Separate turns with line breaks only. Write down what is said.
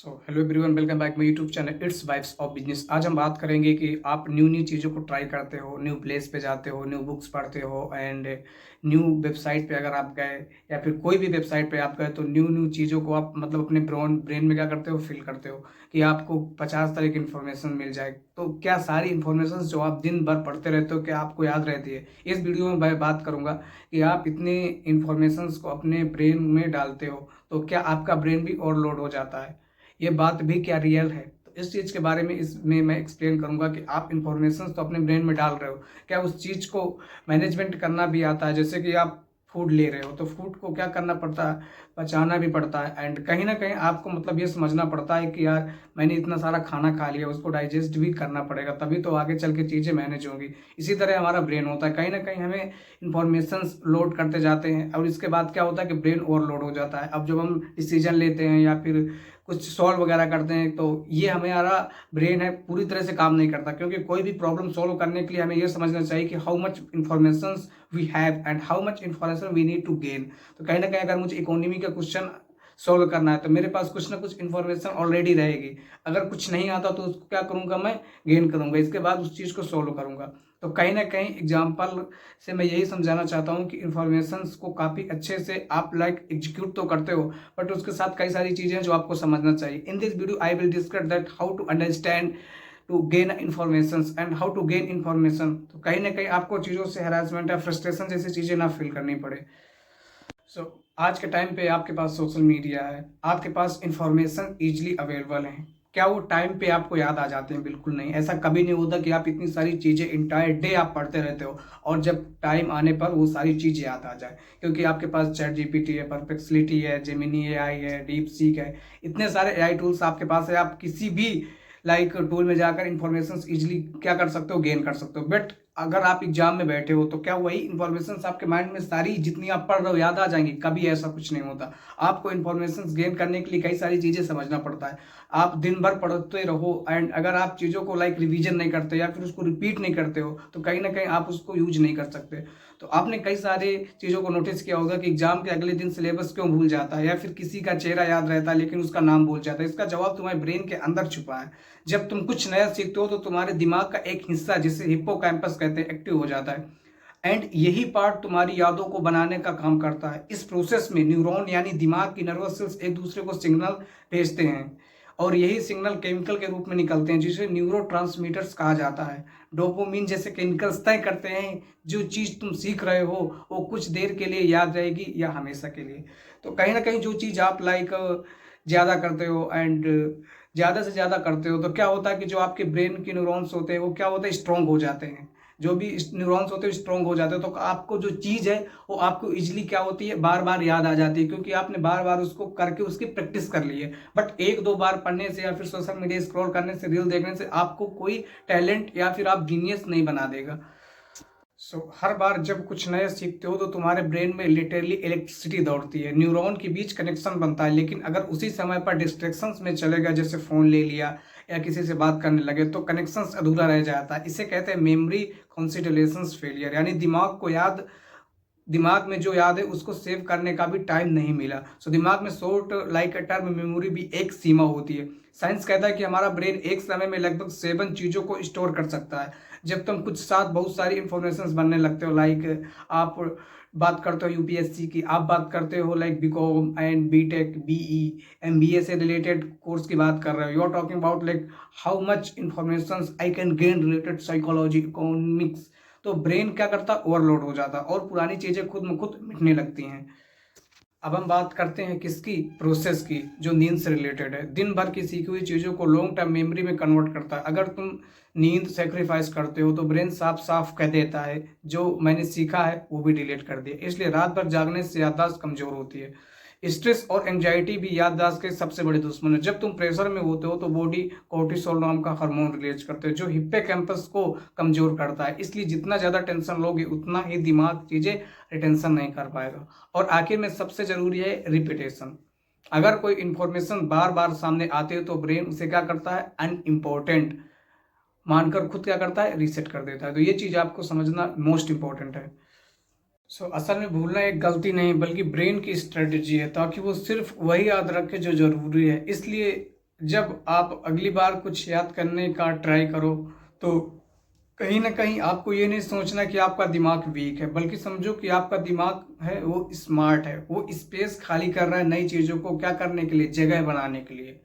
Hello everyone, welcome back my YouTube channel it's vibes of business. आज हम बात करेंगे कि आप न्यू न्यू चीज़ों को ट्राई करते हो, न्यू प्लेस पे जाते हो, न्यू बुक्स पढ़ते हो एंड न्यू वेबसाइट पे अगर आप गए या फिर कोई भी वेबसाइट पे आप गए तो न्यू न्यू चीज़ों को आप मतलब अपने ब्रेन में क्या करते हो, फिल करते हो कि आपको 50 तरह की इन्फॉर्मेशन मिल जाए। तो क्या सारी इन्फॉर्मेशन जो आप दिन भर पढ़ते रहते हो क्या आपको याद रहती है? इस वीडियो में मैं बात करूंगा कि आप इतने इन्फॉर्मेशन को अपने ब्रेन में डालते हो तो क्या आपका ब्रेन भी ओवरलोड हो जाता है? ये बात भी क्या रियल है? तो इस चीज़ के बारे में इसमें मैं एक्सप्लेन करूंगा कि आप इंफॉर्मेशन तो अपने ब्रेन में डाल रहे हो, क्या उस चीज़ को मैनेजमेंट करना भी आता है? जैसे कि आप फूड ले रहे हो तो फूड को क्या करना पड़ता है, पचाना भी पड़ता है एंड कहीं ना कहीं आपको मतलब ये समझना पड़ता है कि यार मैंने इतना सारा खाना खा लिया, उसको डाइजेस्ट भी करना पड़ेगा, तभी तो आगे चल के चीज़ें मैनेज होंगी। इसी तरह हमारा ब्रेन होता है, कहीं ना कहीं हमें इंफॉर्मेशन लोड करते जाते हैं और इसके बाद क्या होता है कि ब्रेन ओवरलोड हो जाता है। अब जब हम डिसीजन लेते हैं या फिर कुछ सॉल्व वगैरह करते हैं तो ये हमारा ब्रेन है पूरी तरह से काम नहीं करता, क्योंकि कोई भी प्रॉब्लम सॉल्व करने के लिए हमें ये समझना चाहिए कि how much information we have and how much information we need to gain. तो कहीं ना कहीं अगर मुझे इकोनॉमी का क्वेश्चन सॉल्व करना है तो मेरे पास कुछ ना कुछ इन्फॉर्मेशन ऑलरेडी रहेगी। अगर कुछ नहीं आता तो उसको क्या करूंगा, मैं गेन करूंगा, इसके बाद उस चीज़ को सॉल्व करूंगा। तो कहीं ना कहीं एग्जाम्पल से मैं यही समझाना चाहता हूँ कि इन्फॉर्मेशन को काफ़ी अच्छे से आप एग्जीक्यूट तो करते हो, बट उसके साथ कई सारी चीज़ें हैं जो आपको समझना चाहिए। In this video I will discuss that how to understand to gain information and how to gain information. तो कहीं ना कहीं आपको चीज़ों से हरासमेंट या फ्रस्ट्रेशन जैसी चीज़ें ना फील करनी पड़े। आज के टाइम पे आपके पास सोशल मीडिया है, आपके पास इंफॉर्मेशन इजीली अवेलेबल है। क्या वो टाइम पे आपको याद आ जाते हैं? बिल्कुल नहीं। ऐसा कभी नहीं होता कि आप इतनी सारी चीज़ें इंटायर डे आप पढ़ते रहते हो और जब टाइम आने पर वो सारी चीज़ें याद आ जाए, क्योंकि आपके पास चैट जीपीटी है, परप्लेक्सिटी है, जेमिनी एआई है, डीप सीक है, इतने सारे एआई टूल्स आपके पास है। आप किसी भी टूल में जाकर इंफॉर्मेशन इजीली क्या कर सकते हो, गेन कर सकते हो। बट अगर आप एग्जाम में बैठे हो तो क्या वही इन्फॉर्मेशन आपके माइंड में सारी जितनी आप पढ़ रहे हो याद आ जाएंगी? कभी ऐसा कुछ नहीं होता। आपको इन्फॉर्मेशन गेन करने के लिए कई सारी चीजें समझना पड़ता है। आप दिन भर पढ़ते रहो एंड अगर आप चीजों को रिवीजन नहीं करते या फिर उसको रिपीट नहीं करते हो तो कहीं ना कहीं आप उसको यूज नहीं कर सकते। तो आपने कई सारे चीजों को नोटिस किया होगा कि एग्जाम के अगले दिन सिलेबस क्यों भूल जाता है या फिर किसी का चेहरा याद रहता है लेकिन उसका नाम भूल जाता है। इसका जवाब तुम्हारे ब्रेन के अंदर छुपा है। जब तुम कुछ नया सीखते हो तो तुम्हारे दिमाग का एक हिस्सा जिसे हिप्पोकैम्पस कहते हैं एक्टिव हो जाता है एंड यही पार्ट तुम्हारी यादों को बनाने का काम करता है। इस प्रोसेस में न्यूरॉन यानी दिमाग की नर्वस सेल्स एक दूसरे को सिग्नल भेजते हैं और यही सिग्नल केमिकल के रूप में निकलते हैं जिसे न्यूरोट्रांसमीटर्स कहा जाता है। डोपामिन जैसे केमिकल्स तय करते हैं जो चीज़ तुम सीख रहे हो वो कुछ देर के लिए याद रहेगी या हमेशा के लिए। तो कहीं ना कहीं जो चीज़ आप ज़्यादा करते हो एंड ज़्यादा से ज़्यादा करते हो तो क्या होता है कि जो आपके ब्रेन के न्यूरॉन्स होते हैं वो क्या होता है, स्ट्रॉन्ग हो जाते हैं। जो भी न्यूरॉन्स होते हैं स्ट्रॉन्ग हो जाते हैं तो आपको जो चीज़ है वो आपको इजीली क्या होती है, बार बार याद आ जाती है, क्योंकि आपने बार बार उसको करके उसकी प्रैक्टिस कर ली है। बट एक दो बार पढ़ने से या फिर सोशल मीडिया स्क्रॉल करने से, रील देखने से आपको कोई टैलेंट या फिर आप जीनियस नहीं बना देगा। हर बार जब कुछ नया सीखते हो तो तुम्हारे ब्रेन में लिटरली इलेक्ट्रिसिटी दौड़ती है, न्यूरॉन के बीच कनेक्शन बनता है। लेकिन अगर उसी समय पर डिस्ट्रैक्शंस में चले गए, जैसे फ़ोन ले लिया या किसी से बात करने लगे, तो कनेक्शंस अधूरा रह जाता है। इसे कहते हैं मेमोरी कॉन्सिडरेशंस फेलियर, यानी दिमाग में जो याद है उसको सेव करने का भी टाइम नहीं मिला। दिमाग में शॉर्ट टर्म मेमोरी भी एक सीमा होती है। साइंस कहता है कि हमारा ब्रेन एक समय में लगभग 7 चीज़ों को स्टोर कर सकता है। जब तुम कुछ साथ बहुत सारी इंफॉर्मेशन बनने लगते हो, आप बात करते हो यूपीएससी की, आप बात करते हो BCom and BTech BE MBA से रिलेटेड कोर्स की बात कर रहे हो, you are talking about how much information I can gain related psychology economics. तो ब्रेन क्या करता है, ओवरलोड हो जाता है और पुरानी चीजें खुद में खुद मिटने लगती हैं। अब हम बात करते हैं किसकी, प्रोसेस की, जो नींद से रिलेटेड है। दिन भर की सीखी हुई चीज़ों को लॉन्ग टर्म मेमोरी में कन्वर्ट करता है। अगर तुम नींद सेक्रीफाइस करते हो तो ब्रेन साफ साफ कह देता है जो मैंने सीखा है वो भी डिलीट कर दिया। इसलिए रात भर जागने से याददाश्त कमजोर होती है। स्ट्रेस और एंजाइटी भी याददाश्त के सबसे बड़े दुश्मन है। जब तुम प्रेशर में होते हो तो बॉडी कोर्टिसोल नाम का हार्मोन रिलीज करते हैं जो हिप्पोकैम्पस को कमजोर करता है। इसलिए जितना ज्यादा टेंशन लोगे उतना ही दिमाग चीजें रिटेंशन नहीं कर पाएगा। और आखिर में सबसे जरूरी है रिपीटेशन। अगर कोई इंफॉर्मेशन बार बार सामने आती है तो ब्रेन उसे क्या करता है, अनइम्पोर्टेंट मानकर खुद क्या करता है, रीसेट कर देता है। तो ये चीज आपको समझना मोस्ट इंपॉर्टेंट है। असल में भूलना एक गलती नहीं बल्कि ब्रेन की स्ट्रेटजी है ताकि वो सिर्फ वही याद रखे जो जरूरी है। इसलिए जब आप अगली बार कुछ याद करने का ट्राई करो तो कहीं ना कहीं आपको ये नहीं सोचना कि आपका दिमाग वीक है, बल्कि समझो कि आपका दिमाग है वो स्मार्ट है, वो स्पेस खाली कर रहा है नई चीज़ों को क्या करने के लिए, जगह बनाने के लिए।